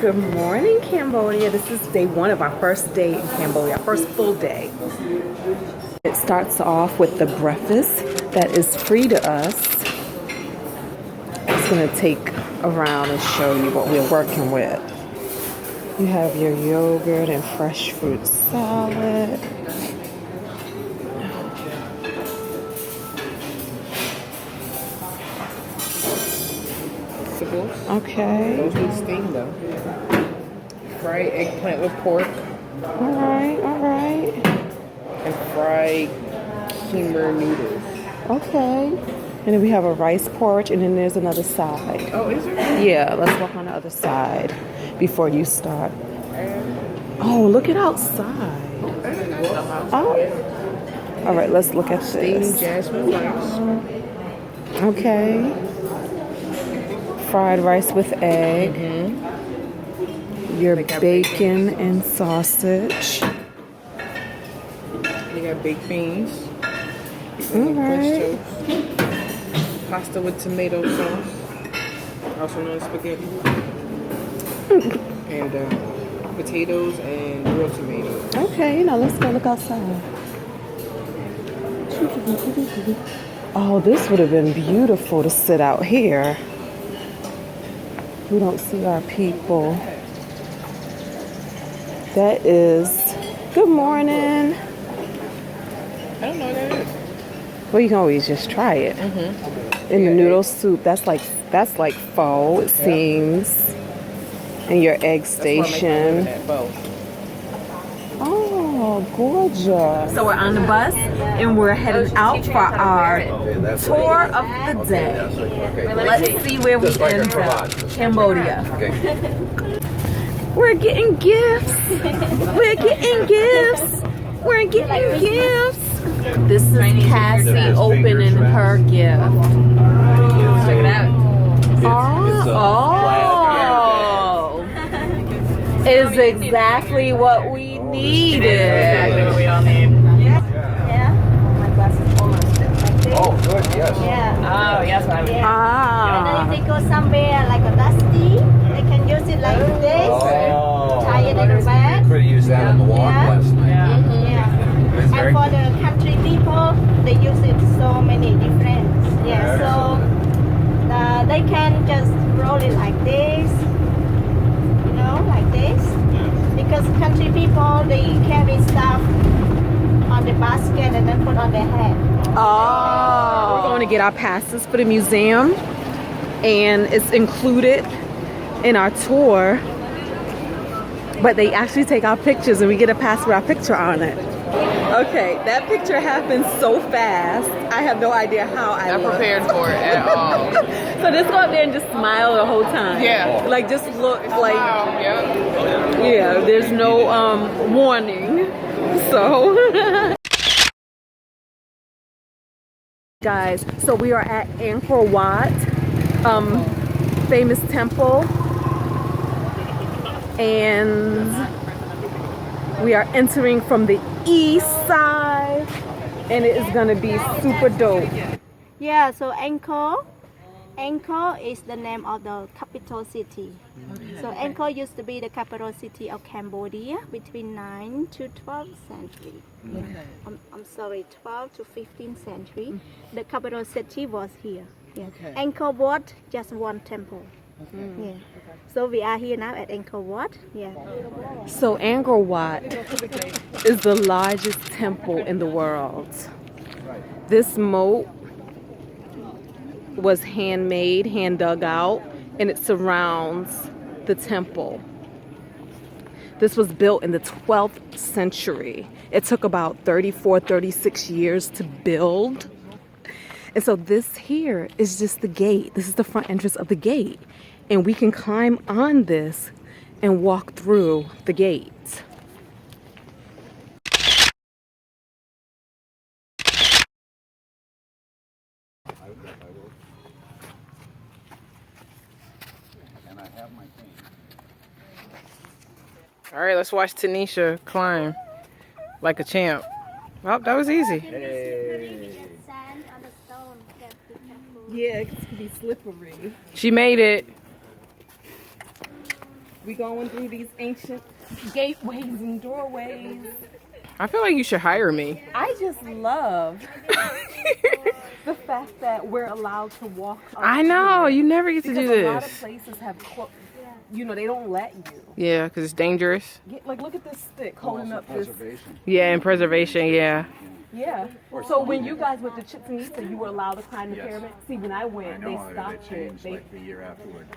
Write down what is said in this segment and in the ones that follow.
Good morning, Cambodia. This is day one of our first day in Cambodia, our first full day. It starts off with the breakfast that is free to us. I'm just going to take around and show you what we're working with. You have your yogurt and fresh fruit salad. Okay. Those need steam though. Fried eggplant with pork. Alright. And fried keema noodles. Okay. And then we have a rice porridge, and then there's another side. Oh, is there? Yeah, let's walk on the other side before you start. Oh, look at outside. Oh. Alright, let's look at this. Steamed jasmine rice. Okay. Fried rice with egg. Your bacon and sausage. You got baked beans. Alright. Pasta with tomato sauce. Also known as spaghetti. And potatoes and real tomatoes. Okay, now let's go look outside. Oh, this would have been beautiful to sit out here. We don't see our people. That is, good morning. I don't know what that is. Well, you can always just try it. And the noodle soup, that's like pho, it seems. And your egg station. Oh, gorgeous. So we're on the bus and we're heading out for our tour of the day. Let's see where we end up. Cambodia. We're getting gifts. We're getting gifts. We're getting gifts. This is Cassie opening her gift. Check it out. Oh. Is exactly what we needed. Exactly what we all need. Yeah. My glass is almost like Oh, good, yes. Yeah. Oh, yes, I would. And then if they go somewhere like a dusty, they can use it like this. Tie it in the bag. Could have used that on the walk last night. Yeah. It's very And for the country people, they use it so many different. Yeah. So they can just roll it like this. You know, like this. Because country people, they carry stuff on the basket and then put on their head. Oh. We're going to get our passes for the museum, and it's included in our tour. But they actually take our pictures and we get a pass with our picture on it. Okay, that picture happened so fast. I have no idea how I Not look. prepared for it at all. So just go up there and just smile the whole time. Yeah. Like just look like, Yep. yeah, there's no warning. So. Guys, so we are at Angkor Wat, famous temple. And we are entering from the east side, and it is gonna be super dope. Yeah, so Angkor is the name of the capital city. So Angkor used to be the capital city of Cambodia between 9th to 12th century. I'm sorry, 12th to 15th century. The capital city was here. Yeah. Angkor Wat, just one temple. Yeah. So we are here now at Angkor Wat. Yeah. So Angkor Wat is the largest temple in the world. This moat was handmade, hand dug out, and it surrounds the temple. This was built in the 12th century. It took about 34, 36 years to build. And so this here is just the gate. This is the front entrance of the gate. And we can climb on this and walk through the gate. All right, let's watch Tanisha climb like a champ. Well, that was easy. Sand on the stone. Yeah, it can be slippery. She made it. We going through these ancient gateways and doorways. I feel like you should hire me. I just love the fact that we're allowed to walk up I know, here. you never get to Because do a lot of this. places have, they don't let you. Yeah, because it's dangerous. Like, look at this stick holding up this. Yeah, and preservation, yeah. Yeah. So when you guys went to Chichen Itza, you were allowed to climb the pyramid? See, when I went, they stopped they it. changed like the year afterward.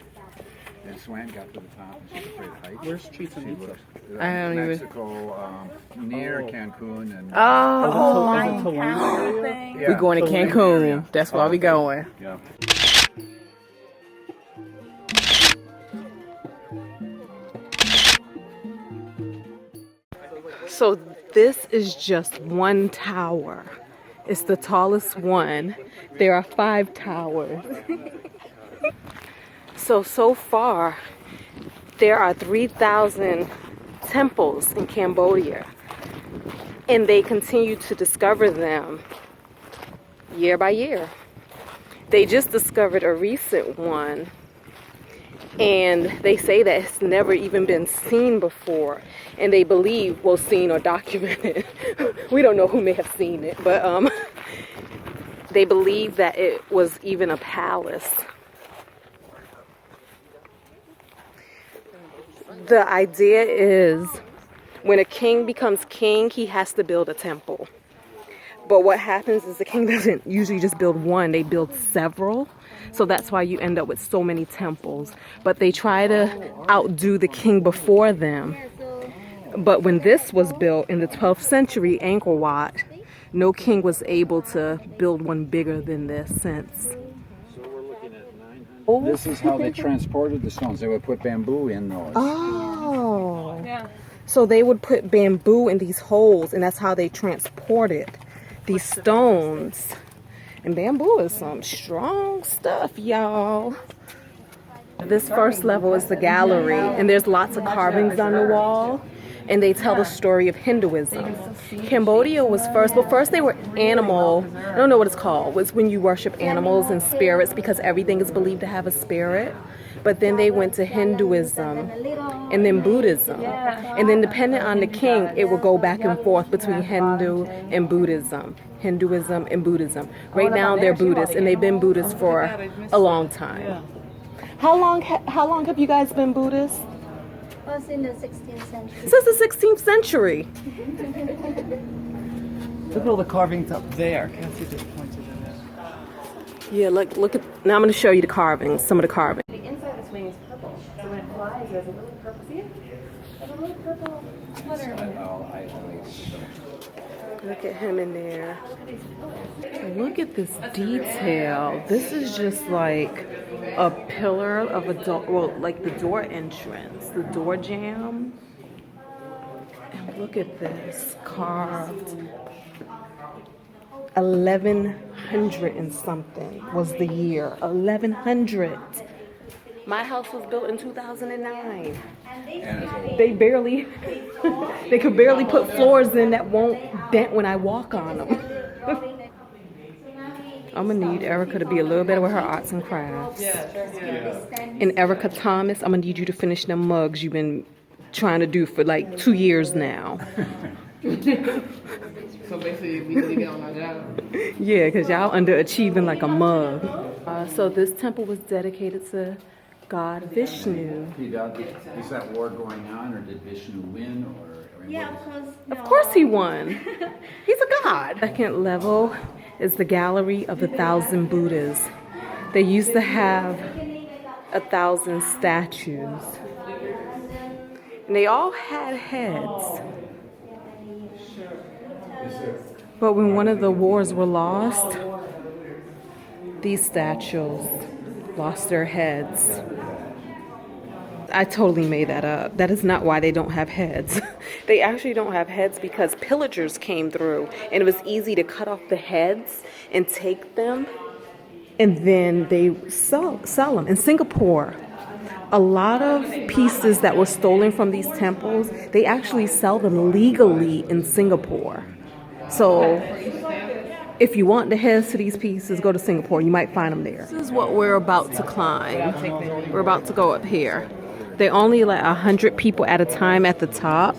And Swan got to the top and she's afraid of heights. Where's Chichen Itza? I don't even- Mexico, near Cancun and Oh, Line counter thing. we going to Cancun. That's why we going. yeah. So this is just one tower. It's the tallest one. There are 5 towers. So far, there are 3,000 temples in Cambodia. And they continue to discover them year by year. They just discovered a recent one. And they say that it's never even been seen before. And they believe, well, seen or documented. We don't know who may have seen it, but they believe that it was even a palace. The idea is when a king becomes king, he has to build a temple. But what happens is the king doesn't usually just build one, they build several. So that's why you end up with so many temples. But they try to outdo the king before them. But when this was built in the 12th century, Angkor Wat, no king was able to build one bigger than this since. This is how they transported the stones. They would put bamboo in those. Oh. Yeah. So they would put bamboo in these holes, and that's how they transported these stones. And bamboo is some strong stuff, y'all. This first level is the gallery, and there's lots of carvings on the wall, and they tell the story of Hinduism. Cambodia was first, well, first they were animal, I don't know what it's called, was when you worship animals and spirits because everything is believed to have a spirit. But then they went to Hinduism and then Buddhism. And then depending on the king, it would go back and forth between Hindu and Buddhism. Hinduism and Buddhism. Right now they're Buddhists, and they've been Buddhists for a long time. How long have you guys been Buddhists? Was in the 16th century. Since the 16th century. Look at all the carvings up there. Can't see just pointed in there. Yeah, look at, now I'm going to show you the carvings, some of the carvings. The inside of the wing is purple. So when it flies, there's a little purple. See it? There's a little purple flutter in it. Look at him in there. Look at this detail. This is just like a pillar of a door, well, like the door entrance, the door jamb. And look at this, carved. 1100 and something was the year. 1100. My house was built in 2009. They barely, they could barely put floors in that won't dent when I walk on them. I'm gonna need Erica to be a little better with her arts and crafts. And Erica Thomas, I'm gonna need you to finish them mugs you've been trying to do for like 2 years now. So basically, we can get on our job. Yeah, because y'all underachieving like a mug. So this temple was dedicated to God Vishnu. Is that war going on, or did Vishnu win? Yeah, of course. Of course he won. He's a god. Second level is the gallery of the 1,000 Buddhas. They used to have 1,000 statues. And they all had heads. But when one of the wars were lost, these statues lost their heads. I totally made that up. That is not why they don't have heads. They actually don't have heads because pillagers came through and it was easy to cut off the heads and take them, and then they sell them. In Singapore, a lot of pieces that were stolen from these temples, they actually sell them legally in Singapore. So if you want the heads to these pieces, go to Singapore. You might find them there. This is what we're about to climb. We're about to go up here. They only let 100 people at a time at the top,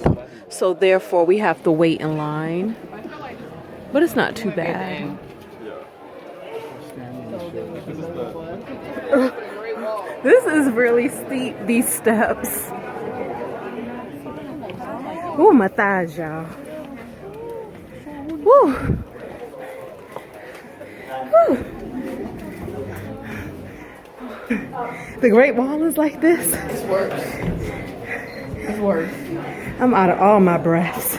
so therefore we have to wait in line. But it's not too bad. This is really steep, these steps. Oh, my thighs, y'all. Woo. Woo. The Great Wall is like this. It's worse. It's worse. I'm out of all my breaths.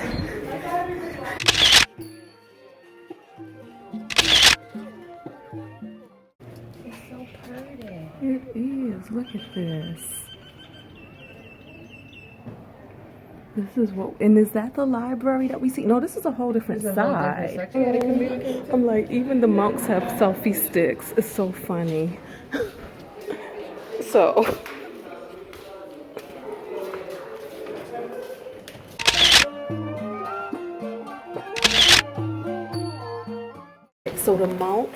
It is. Look at this. This is what, and is that the library that we see? No, this is a whole different side. I'm like, even the monks have selfie sticks. It's so funny. So. So the monk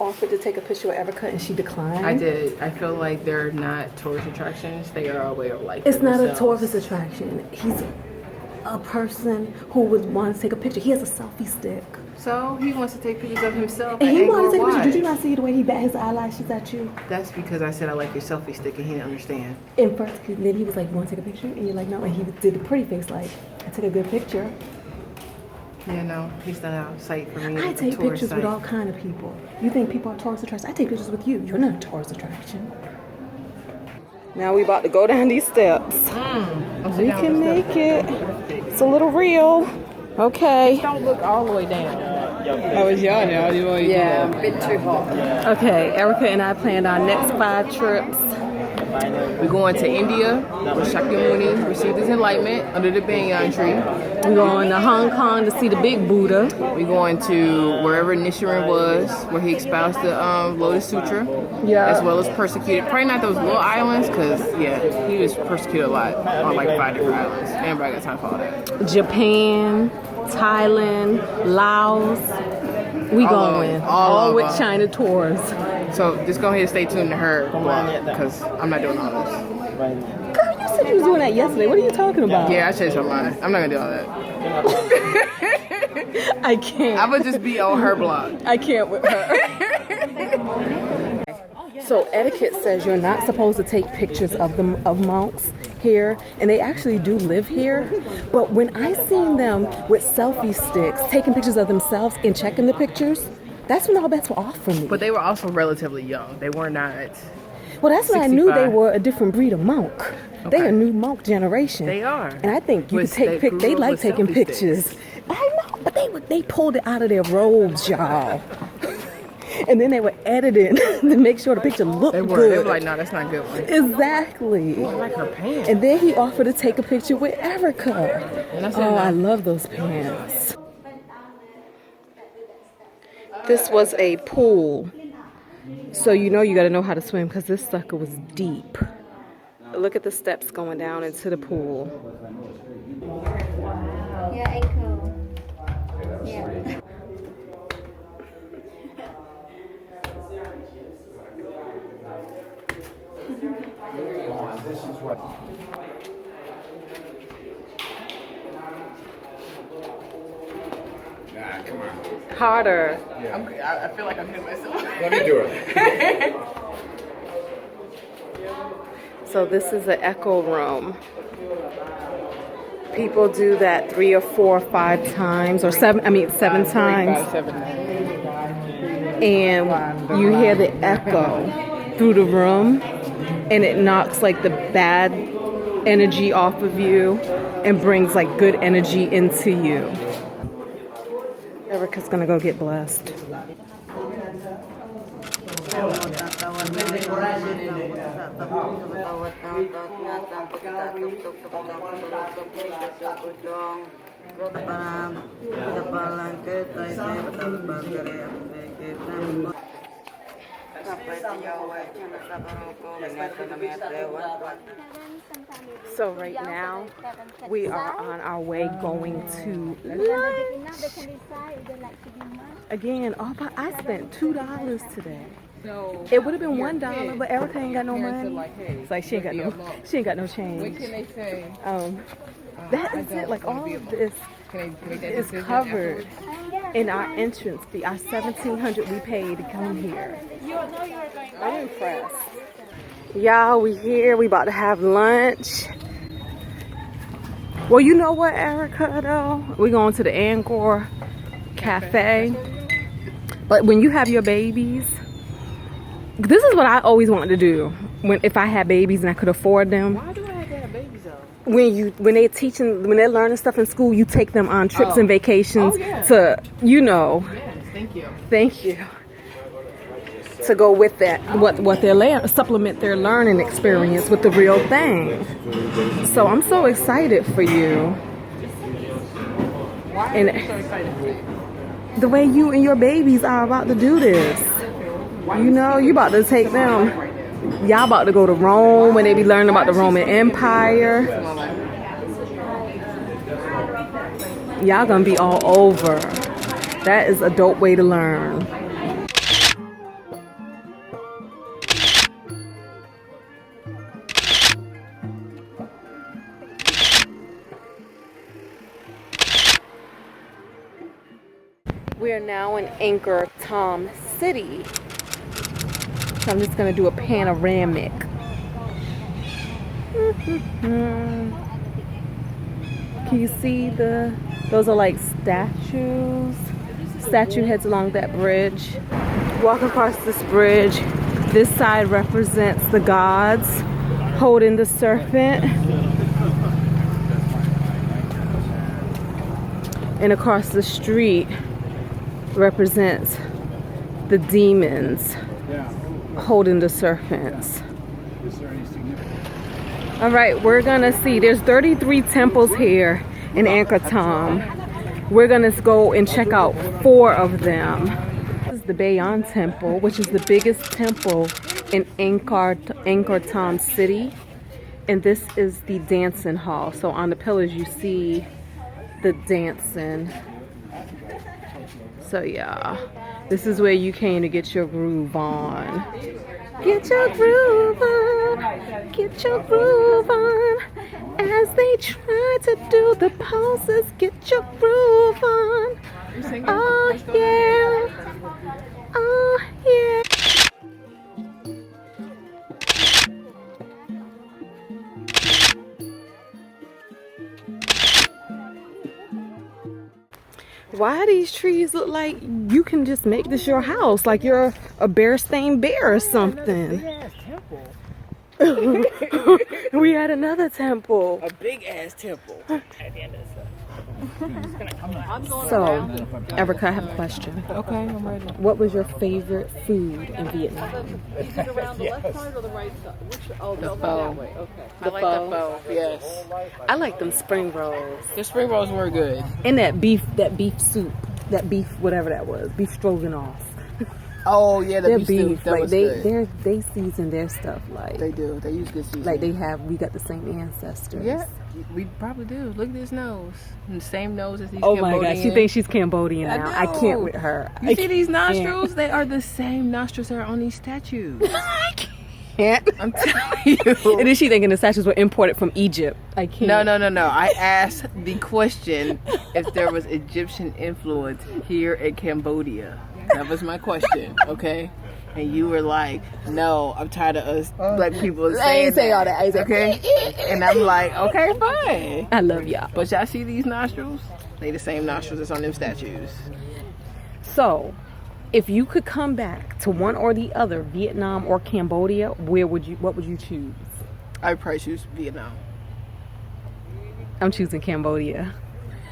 offered to take a picture with Erica and she declined. I did. I feel like they're not tourist attractions. They are a way of life. It's not a tourist attraction. He's a person who would want to take a picture. He has a selfie stick. So he wants to take pictures of himself. And he wanted to take a Angkor picture. Wat. Did you not see the way he bat his eyelashes at you? That's because I said I like your selfie stick and he didn't understand. And first, then he was like, "You want to take a picture?" And you're like, "No." And he did the pretty face, like, "I took a good picture." Yeah, no, he's not out of sight for me. I It's a take tourist pictures with site. all kind of people. You think people are tourist attractions? I take pictures with you. You're not a tourist attraction. Now we about to go down these steps. We can make it. It's a little real. Okay. Don't look all the way down. Oh, it's y'all now. Yeah, a bit too hot. Okay, Erica and I planned our next 5 trips. We're going to India, where Shakyamuni received his enlightenment under the banyan tree. We're going to Hong Kong to see the big Buddha. We're going to wherever Nichiren was, where he espoused the Lotus Sutra, as well as persecuted. Probably not those little islands, because, yeah, he was persecuted a lot on like 5 different islands. Everybody got time for all that. Japan, Thailand, Laos. We going all with China tours. So just go ahead and stay tuned to her blog, because I'm not doing all this. Girl, you said you was doing that yesterday. What are you talking about? Yeah, I changed my mind. I'm not going to do all that. I can't. I'm going to just be on her blog. I can't with her. So etiquette says you're not supposed to take pictures of monks here, and they actually do live here. But when I seen them with selfie sticks taking pictures of themselves and checking the pictures, that's when all bets were off for me. But they were also relatively young. They were not. Well, that's when I knew they 65. were a different breed of monk. Okay. They're a new monk generation. They are. And I think you But could take they grew they up like with taking selfie pictures. sticks. I know, but they pulled it out of their robes, y'all. And then they were editing to make sure the picture looked They good. were like, no, that's not a good one. Exactly. I like her pants. And then he offered to take a picture with Erica. And I said, Oh, no. I love those pants. This was a pool. So you know you got to know how to swim because this sucker was deep. Look at the steps going down into the pool. Yeah, ankle. Yeah. This is what. Nah, come on. Harder. I feel like I'm hitting myself. Let me do it. So this is the echo room. People do that 3 or 4 or 5 times, or 7 times. And you hear the echo through the room, and it knocks like the bad energy off of you and brings like good energy into you. Erica's gonna go get blessed. So right now we are on our way going to lunch. Again, I spent $2 today. So It would have been your $1, kids, but Erica ain't got no parents are money. like, hey, It's like she ain't got you're no, gonna be she ain't got no What change. can they say? That I is don't it. Like wanna all be of alone. this Can they make that is decision covered afterwards? in our entrance fee. Our $1,700 we paid to come here. I'm impressed. Y'all, we here. We about to have lunch. Well, you know what, Erica, though? We're going to the Angkor Cafe. But when you have your babies, this is what I always wanted to do. If I had babies and I could afford them. Why do I have to have babies though? When they're learning stuff in school, you take them on trips and vacations to, Yes, thank you. thank you, to go with that, what they're supplement their learning experience with the real thing. So I'm so excited for you. Why And are you so excited for me? the way you and your babies are about to do this. You know, you about to take them. Y'all about to go to Rome when they be learning about the Roman Empire. Y'all gonna be all over. That is a dope way to learn. We are now in Angkor Thom City. So I'm just gonna do a panoramic. Can you see those are like statues? Statue heads along that bridge. Walk across this bridge. This side represents the gods holding the serpent. And across the street represents the demons holding the serpents. All right, we're gonna see. There's 33 temples here in Angkor Thom. We're gonna go and check out 4 of them. This is the Bayon Temple, which is the biggest temple in Angkor Thom City. And this is the dancing hall. So on the pillars you see the dancing. So yeah, this is where you came to get your groove on. Get your groove on, get your groove on. As they try to do the poses, get your groove on. Oh yeah, oh yeah. Why these trees look like you can just make this your house, like you're a bear-stained bear or something? We had another temple. A big ass temple. At the end of So, Erica, I have a question. Okay, I'm ready. What was your favorite food in Vietnam? Is it around the left side or the right side? The pho. that way. Okay. I like the pho. Yes. I like them spring rolls. The spring rolls were good. And that beef soup, that beef, whatever that was, beef stroganoff. Oh yeah, the Their beef beef, soup. That like was they good. they season their stuff like They do. They use good seasoning. like we got the same ancestors. Yeah, we probably do. Look at this nose. And the same nose as these Oh Cambodian. my gosh, she thinks she's Cambodian now. I can't know. with her. You see these nostrils? They are the same nostrils that are on these statues. I can't. I'm telling you. And then she thinking the statues were imported from Egypt. I can't. No. I asked the question if there was Egyptian influence here in Cambodia. That was my question, okay? And you were like, no, I'm tired of us black people saying I ain't say that. all that. I ain't say, Okay? And I'm like, okay, fine. I love y'all. But y'all see these nostrils? They the same nostrils that's on them statues. So, if you could come back to one or the other, Vietnam or Cambodia, what would you choose? I'd probably choose Vietnam. I'm choosing Cambodia.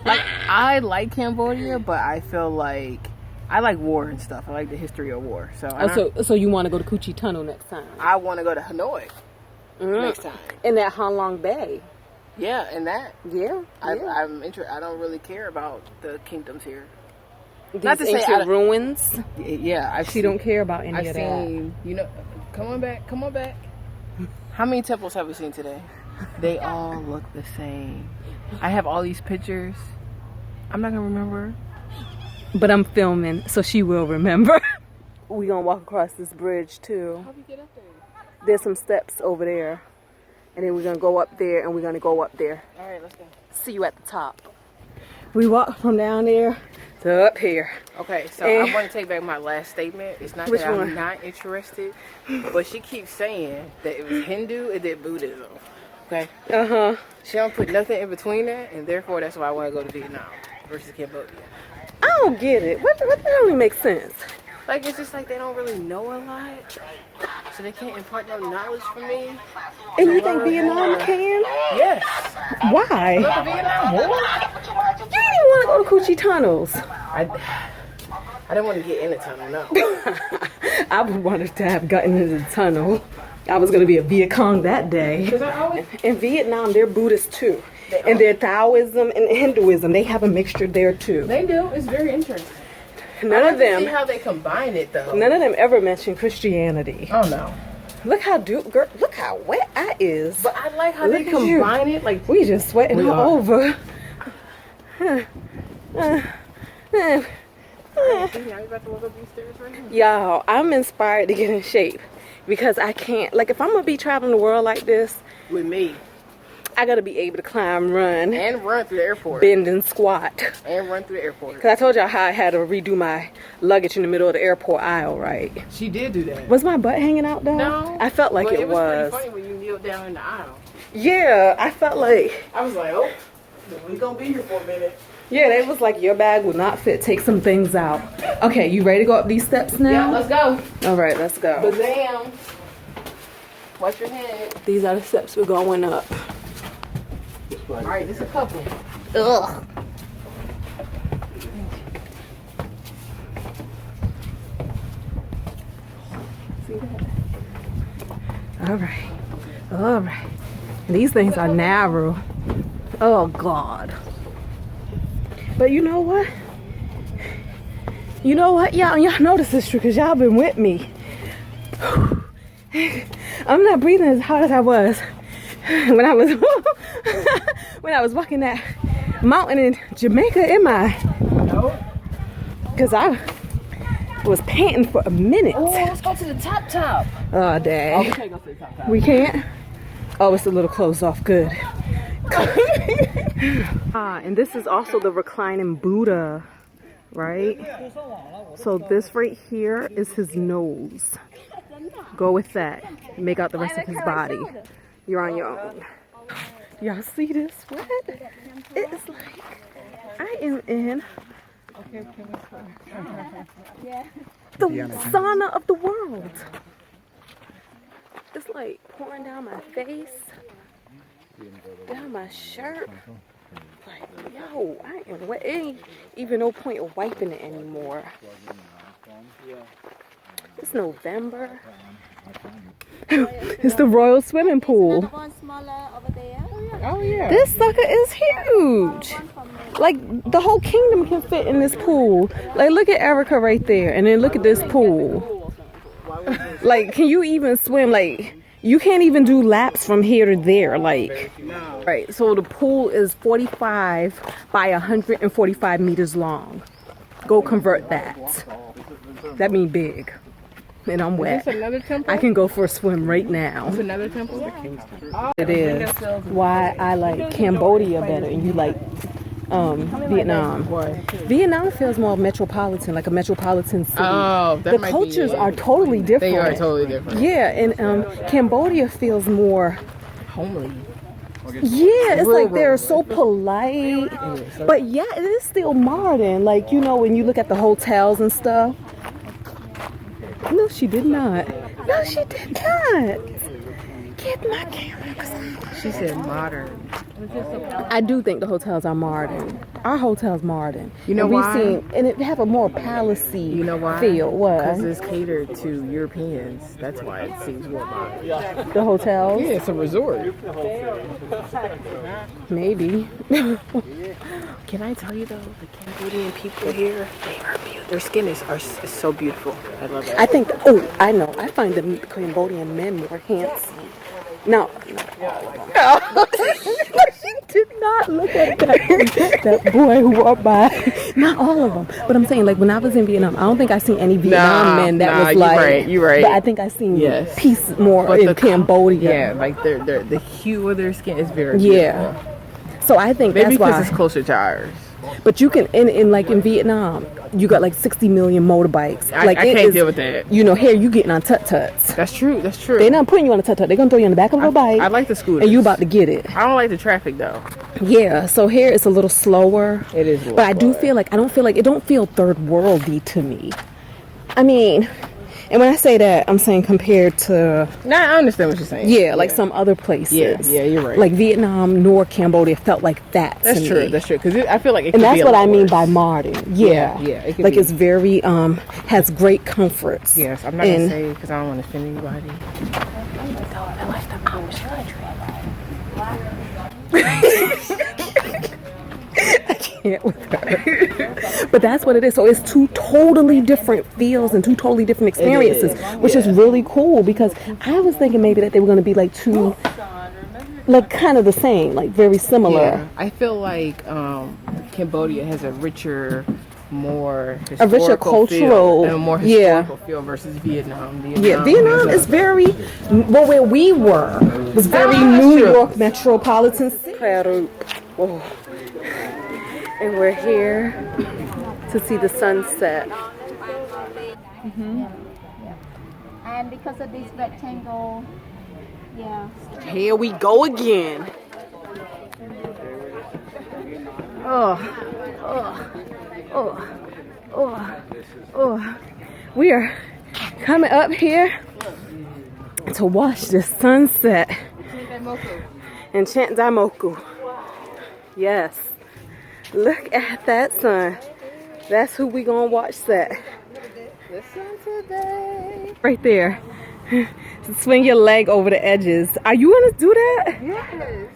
Like, I like Cambodia, but I feel like I like war and stuff. I like the history of war. So you want to go to Coochie Tunnel next time? I want to go to Hanoi next time. In that Han Long Bay. Yeah, and that. Yeah. I'm interested. I don't really care about the kingdoms here. These Not to say ancient ruins. Yeah, She don't care about any I've of that. seen, come on back. How many temples have we seen today? They all look the same. I have all these pictures. I'm not going to remember. But I'm filming, so she will remember. we gonna walk across this bridge too. How do you get up there? There's some steps over there. And then we're gonna go up there and we're gonna go up there. All right, let's go. See you at the top. We walk from down there to up here. Okay, so And- I want to take back my last statement. It's not Which that I'm one? not interested, but she keeps saying that it was Hindu and then Buddhism. Okay? Uh-huh. She don't put nothing in between that, and therefore that's why I want to go to Vietnam versus Cambodia. I don't get it. What that don't even make sense. Like, it's just like they don't really know a lot, so they can't impart no knowledge for me. And you think Vietnam can? Yes. Why? Look at Vietnam War. You didn't want to go to Coochie tunnels. I didn't want to get in the tunnel, no. I wanted to have gotten into the tunnel. I was going to be a Viet Cong that day. Because I always... In Vietnam, they're Buddhist too. And they're Taoism and Hinduism. They have a mixture there too. They do. It's very interesting. None of See them, how they combine it, though. none of them ever mention Christianity. Oh, no. Look how girl, look how wet I is. But I like how they Look at you. combine it. Like, We just sweating We all are. over. now you about to walk up these stairs right here? Y'all, I'm inspired to get in shape because I can't, like if I'm gonna be traveling the world like this, With me. I gotta be able to climb, run, And run through the airport. bend and squat. And run through the airport. Cause I told y'all how I had to redo my luggage in the middle of the airport aisle, right? She did do that. Was my butt hanging out though? No. I felt like but it was was. pretty funny when you kneeled down in the aisle. Yeah, I felt like, I was like, oh, we gonna be here for a minute. yeah, they was like, your bag will not fit, take some things out. Okay, you ready to go up these steps now? Yeah, let's go. All right, let's go. Bazam. Watch your head. These are the steps we're going up. All right, this is a couple. Ugh. All right. All right. These things are narrow. Oh, God. But you know what? You know what? Y'all know this is true because y'all been with me. I'm not breathing as hard as I was when I was when I was walking that mountain in Jamaica, am I? No. Because I was panting for a minute. Oh, let's go to the top. Oh, dang. We can't go to the top. We can't? Oh, it's a little closed off. Good. And this is also the reclining Buddha, right? So this right here is his nose. Go with that. Make out the rest of his body. You're on your own. Y'all see this? What? It's like I am in the sauna of the world. It's like pouring down my face, down my shirt. Like, yo, I am wet. It ain't even no point of wiping it anymore. It's November. It's the Royal Swimming Pool. One smaller over there. Oh, yeah. This sucker is huge. Like, the whole kingdom can fit in this pool. Like, look at Erica right there, and then look at this pool. Like, can you even swim? Like, you can't even do laps from here to there. Like, right. So the pool is 45 by 145 meters long. Go convert that. That mean big. And I'm wet. Is this another temple? I can go for a swim right now. It's another temple? It is why I like Cambodia better and you like Vietnam. Vietnam feels more metropolitan, like a metropolitan city. Oh, that The might be cultures it. are totally different. They are totally different. Yeah, and Cambodia feels more. Homely. Yeah, it's like they're so polite, but yeah, it is still modern. Like, you know, when you look at the hotels and stuff. No, she did not. No, she did not. Get my camera. 'Cause She said modern. I do think the hotels are modern. Our hotel's modern. You know and we've why? and it have a more palacey You know why? feel. What? Because it's catered to Europeans. That's why it seems more modern. The hotels? Yeah, it's a resort. Maybe. Can I tell you though, the Cambodian people here, they are beautiful. Their skin is so beautiful. I love it. I think, I know. I find the Cambodian men more handsome. No. She did not look at that boy who walked by. Not all of them. But I'm saying, like, when I was in Vietnam, I don't think I seen any Vietnam men that was like... You're right. But I think I seen Yes. peace more But in Cambodia. Yeah, like the hue of their skin is very Yeah. beautiful. So I think Maybe that's because why. it's closer to ours. But you can, in like in Vietnam, you got like 60 million motorbikes. I Like, it can't is- deal with that. You know, here you getting on tut-tuts. That's true. That's true. They're not putting you on a tut-tut. They're going to throw you on the back of a bike. I like the scooters. And you about to get it. I don't like the traffic though. Yeah, so here it's a little slower. It is a little But I do slower. feel like, it don't feel third worldy to me. I mean, and when I say that, I'm saying compared to, Nah, I understand what you're saying. yeah, like some other places. Yeah, you're right. Like Vietnam nor Cambodia felt like that That's to true. me. That's true. Because I feel like it And could that's be a what I lot mean worse. by modern. Yeah. Yeah, it could like be. it's very, has great comforts. Yes, I'm not gonna And- say because I don't want to offend anybody. Can't with her. But that's what it is. So it's two totally different feels and two totally different experiences, which is really cool because I was thinking maybe that they were going to be like two, like kind of the same, like very similar. Yeah, I feel like Cambodia has a richer, more A richer historical feel, cultural- and a more yeah. historical feel versus Vietnam. Yeah, Vietnam is very, well, where we were was very New York metropolitan city. Oh. And we're here to see the sunset. And because of this rectangle, yeah. Here we go again. We are coming up here to watch the sunset in Chant Daimoku. Yes. Look at that sun. That's who we gonna watch set. The sun today. Right there. Swing your leg over the edges. Are you gonna do that? Yes.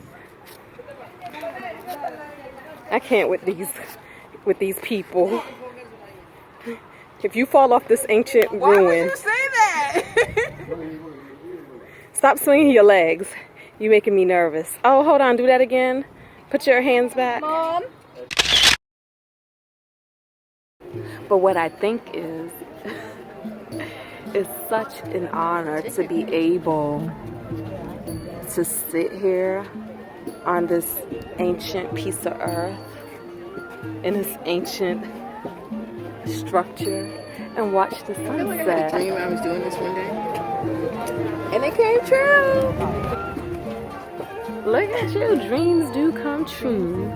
I can't with these people. If you fall off this ancient ruin, Why would you say that? stop swinging your legs. You're making me nervous. Oh, hold on. Do that again. Put your hands back. Mom. But what I think is, it's such an honor to be able to sit here on this ancient piece of earth, in this ancient structure, and watch the I had a sunset. dream I was doing this one day, and it came true. Look at you, dreams do come true.